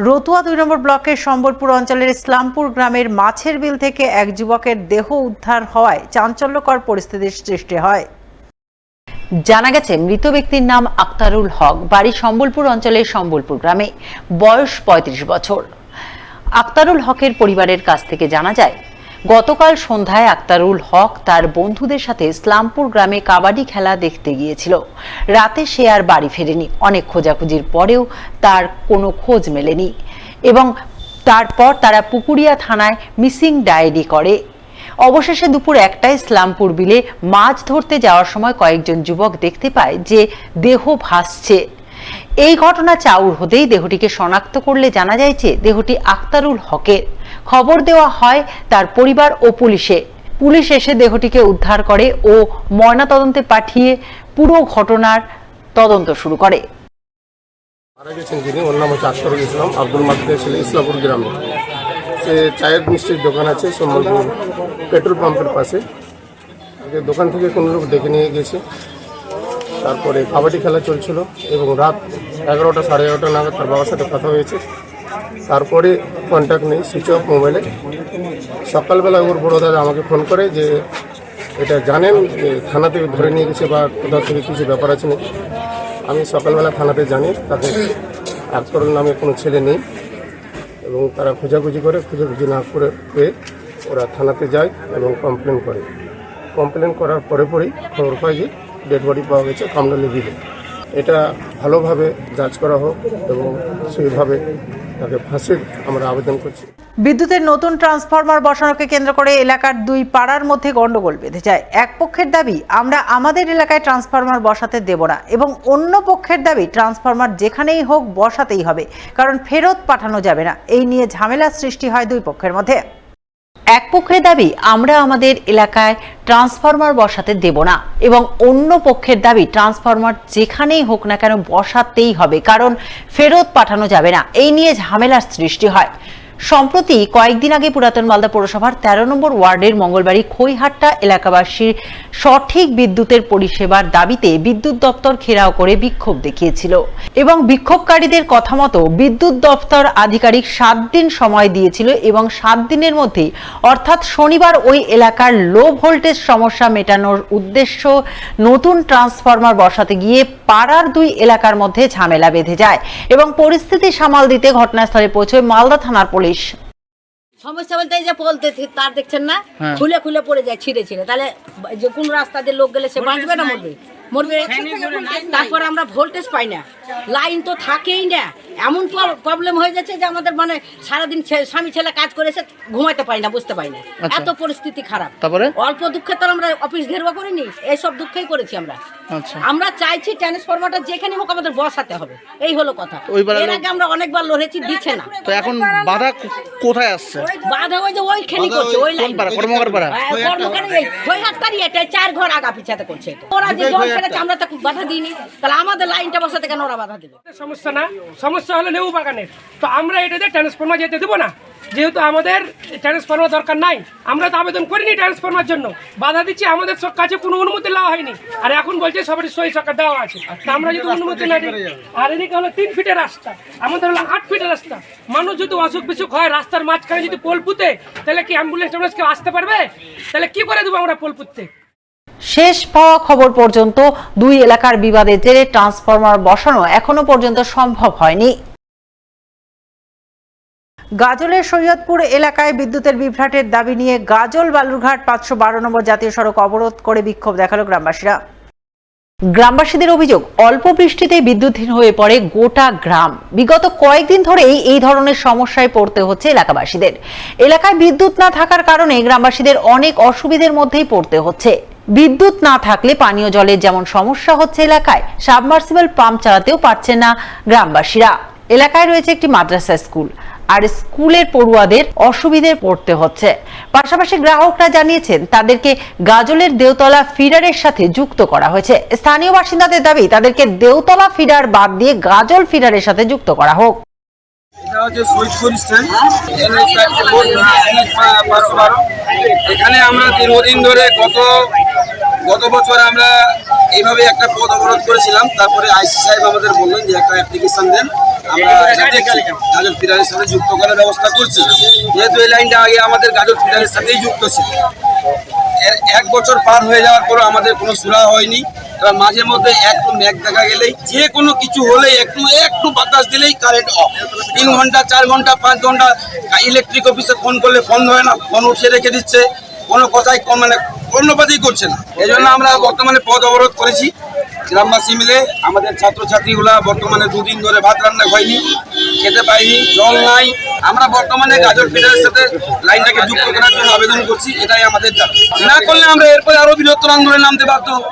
রতুয়া ২ নম্বর ব্লকের সম্বলপুর অঞ্চলের ইসলামপুর গ্রামের মাছের বিল থেকে এক যুবকের দেহ উদ্ধার হওয়ায় চাঞ্চল্যকর পরিস্থিতির সৃষ্টি হয়। জানা গেছে, মৃত ব্যক্তির নাম আক্তারুল হক, বাড়ি সম্বলপুর অঞ্চলের সম্বলপুর গ্রামে, বয়স ৩৫ বছর। আক্তারুল হকের পরিবারের কাছ থেকে জানা যায়, গতকাল সন্ধ্যায় আক্তারুল হক তার বন্ধুদের সাথে ইসলামপুর গ্রামে কাবাডি খেলা দেখতে গিয়েছিল। রাতে সে আর বাড়ি ফেরেনি। অনেক খোঁজাখুঁজির পরেও তার কোনো খোঁজ মেলেনি এবং তারপর তারা পুকুরিয়া থানায় মিসিং ডায়েরি করে। অবশেষে দুপুর ১টায় ইসলামপুর বিলে মাছ ধরতে যাওয়ার সময় কয়েকজন যুবক দেখতে পায় যে দেহ ভাসছে। এই ঘটনা চাউর হতেই দেহটিকে শনাক্ত করলে জানা যায় যে দেহটি আক্তারুল হকের। খবর দেওয়া হয় তার পরিবার ও পুলিশে। পুলিশ এসে দেহটিকে উদ্ধার করে ও ময়নাতদন্তে পাঠিয়ে পুরো ঘটনার তদন্ত শুরু করে। মারা গেছেন যিনি, ওর নাম হচ্ছে আশরাফুল ইসলাম, আব্দুল মাজিদের ছেলে, ইসলামপুর গ্রামে। সে চায়ের মিষ্টির দোকান আছে সম্বলপুর পেট্রোল পাম্পের পাশে। দোকান থেকে কোনো লোক ডেকে নিয়ে গেছে। তারপরে কাবাডি খেলা চলছিল এবং রাত ১১টা সাড়ে ১১টা নাগাদ তার বাবার সাথে কথা হয়েছে। তারপরে কন্ট্যাক্ট নেই, সুইচ অফ মোবাইলে। সকালবেলা ওর বড় দাদা আমাকে ফোন করে যে এটা জানেন যে থানা থেকে ধরে নিয়ে গেছে বা কোথাও থেকে কিছু ব্যাপার আছে নাকি। আমি সকালবেলা থানাতে জানি তাদের আক্তারুল নামে কোনো ছেলে নেই এবং তারা খোঁজাখুঁজি করে, খোঁজাখুঁজি না করে পেয়ে ওরা থানাতে যায় এবং কমপ্লেন করে। কমপ্লেন করার পরেই খবর পায় যে ডেড বডি পাওয়া গেছে কামডালি বিলে। এটা ভালোভাবে যাচ করা হোক এবং সেইভাবে তাকে ফাঁসির আমরা আবেদন করছি। বিদ্যুতের নতুন ট্রান্সফরমার বসানোকে কেন্দ্র করে এলাকার দুই পাড়ার মধ্যে গন্ডগোল বেঁধে যায়। এক পক্ষের দাবি, আমরা আমাদের এলাকায় ট্রান্সফরমার বসাতে দেব না, এবং অন্য পক্ষের দাবি ট্রান্সফরমার যেখানেই হোক বসাতেই হবে, কারণ ফেরত পাঠানো যাবে না। এই নিয়ে ঝামেলার সৃষ্টি হয় দুই পক্ষের মধ্যে। এক পক্ষের দাবি, আমরা আমাদের এলাকায় ট্রান্সফরমার বসাতে দেব না, এবং অন্য পক্ষের দাবি ট্রান্সফরমার যেখানেই হোক না কেন বসাতেই হবে, কারণ ফেরত পাঠানো যাবে না। এই নিয়ে ঝামেলার সৃষ্টি হয়। সম্প্রতি কয়েকদিন আগে পুরাতন মালদা পৌরসভার ১৩ নম্বর ওয়ার্ডের মঙ্গলবাড়ি খৈহাট্টা এলাকাবাসীর সঠিক বিদ্যুতের পরিষেবার দাবিতে বিদ্যুৎ দপ্তর ঘেরাও করে বিক্ষোভ দেখিয়েছিল এবং বিক্ষোভকারীদের কথা মতো বিদ্যুৎ দপ্তর আধিকারিক ৭ দিন সময় দিয়েছিল এবং ৭ দিনের মধ্যে অর্থাৎ শনিবার ওই এলাকার লো ভোল্টেজ সমস্যা মেটানোর উদ্দেশ্য নতুন ট্রান্সফরমার বসাতে গিয়ে পাড়ার দুই এলাকার মধ্যে ঝামেলা বেঁধে যায় এবং পরিস্থিতি সামাল দিতে ঘটনাস্থলে পৌঁছয় মালদা থানার পুলিশ। সমস্যা বলতে এই যে বলতে তার দেখছেন না, খুলে খুলে পড়ে যায়, ছিঁড়ে ছিঁড়ে। তাহলে যে কোন রাস্তা দিয়ে লোক গেলে সে বাঁচবে না মরবে? মরবে। তারপর আমরা ভোল্টেজ পাই না, লাইন তো থাকেই না। এমন প্রবলেম হয়ে যাচ্ছে যে আমাদের মানে সারাদিন স্বামী ছেলে কাজ করেছে, ঘুমাইতে পারি না, বুঝতে পারি না। এত পরিস্থিতি খারাপ। তারপরে অল্প দুঃখে তো আমরা অফিস ঘেরবা করিনি, এইসব দুঃখেই করেছি আমরা। আমরা চাইছি ট্রান্সফরমারটা যেখানে হোক আমাদের বসাতে হবে, এই হলো কথা। এর আগে আমরা অনেকবার লড়েছি, দিচ্ছে না। তো এখন বাধা কোথায় আসছে? বাধা ওই যে ওইখানে করছে, ওই লাইন কর্মকার এই খৈহাট্টারই এটা ৪ ঘর আগা পিছাতে করছে। ওরা যে জল ছেড়েছে আমরা তো বাধা দিইনি, তাহলে আমাদের লাইনটা বসাতে কেন ওরা বাধা দেবে? সমস্যা না, সমস্যা হলো লেবু বাগানের। তো আমরা এটাতে ট্রান্সফরমার যেতে দেবো না, যেহেতু আমাদের ট্রান্সফরমার দরকার নাই। আমরা তো আবেদন করিনি ট্রান্সফরমার জন্য, বাধা দিচ্ছি। আমাদের কাছে কোনো অনুমতি নেওয়া হয়নি, আর এখন বলছে সবারই সই সরকার দেওয়া আছে। আমরা যদি অনুমতি না দিই, আর এদিকে হলো 3 ফিটের রাস্তা, আমাদের হলো 8 ফিটের রাস্তা। মানুষ যদি অসুখ বিসুখ হয়, রাস্তার মাঝখানে যদি পোল পুঁতে, তাহলে কি অ্যাম্বুলেন্স ট্যাম্বুলেন্স কেউ আসতে পারবে? তাহলে কি করে দেবো আমরা পোল পুঁততে? শেষ পাওয়া খবর পর্যন্ত দুই এলাকার বিবাদের জেরে ট্রান্সফরমার বসানো এখনো পর্যন্ত সম্ভব হয়নি। গাজলের সৈয়দপুর এলাকায় বিদ্যুতের বিভ্রাটের দাবি নিয়ে গাজল বালুরঘাট ৫১২ নম্বর জাতীয় সড়ক অবরোধ করে বিক্ষোভ দেখালো গ্রামবাসীরা। গ্রামবাসীদের অভিযোগ, অল্প বৃষ্টিতে বিদ্যুৎহীন হয়ে পড়ে গোটা গ্রাম। বিগত কয়েকদিন ধরেই এই ধরনের সমস্যায় পড়তে হচ্ছে এলাকাবাসীদের। এলাকায় বিদ্যুৎ না থাকার কারণে গ্রামবাসীদের অনেক অসুবিধার মধ্যেই পড়তে হচ্ছে। বিদ্যুৎ না থাকলে পানীয় জলের যেমন সমস্যা হচ্ছে, এলাকায় সাবমার্সিবল পাম্প চালাতেও পারছে না গ্রামবাসীরা। এলাকায় রয়েছে একটি মাদ্রাসা স্কুল, আর স্কুলের পড়ুয়াদের অসুবিধায় পড়তে হচ্ছে। পাশাপাশি গ্রাহকরা জানিয়েছেন তাদেরকে গাজলের দেওতলা ফিডারের সাথে যুক্ত করা হয়েছে। স্থানীয় বাসিন্দাদের দাবি তাদেরকে দেওতলা ফিডার বাদ দিয়ে গাজল ফিডারের সাথে যুক্ত করা হোক। এটা হচ্ছে শহীদপুর স্ট্যান্ড এখানে আমরা দীর্ঘদিন ধরে গত বছর আমরা এইভাবে একটা পথ অবরোধ করেছিলাম। তারপরে আইসি সাহেব আমাদের বললেন যে একটা অ্যাপ্লিকেশন দেন, আমরা এটা দেখছি গাজল ফিডারের সাথে যুক্ত করার ব্যবস্থা করছি। যেহেতু এই লাইনটা আগে আমাদের গাজল ফিডারের সাথেই যুক্ত ছিল, এর 1 বছর পার হয়ে যাওয়ার পরও আমাদের কোনো সুরা হয়নি। এবার মাঝে মধ্যে একটু মেঘ দেখা গেলেই, যে কোনো কিছু হলেই একটু বাতাস দিলেই কারেন্ট অফ। 3 ঘন্টা 4 ঘন্টা 5 ঘন্টা ইলেকট্রিক অফিসে ফোন করলে ফোন হয় না, ফোন উঠিয়ে রেখে দিচ্ছে, কোনো কথাই মানে কর্ণপাতই করছে না। এই জন্য আমরা বর্তমানে পথ অবরোধ করেছি গ্রামবাসী মিলে। আমাদের ছাত্রছাত্রীগুলা বর্তমানে 2 দিন ধরে ভাত রান্না হয়নি, খেতে পাইনি, জল নাই। আমরা বর্তমানে গাজল ফিডারের সাথে লাইনটাকে যুক্ত করার জন্য আবেদন করছি, এটাই আমাদের দাবি। না করলে আমরা এরপরে আরো বৃহত্তর আন্দোলনে নামতে বাধ্য হব।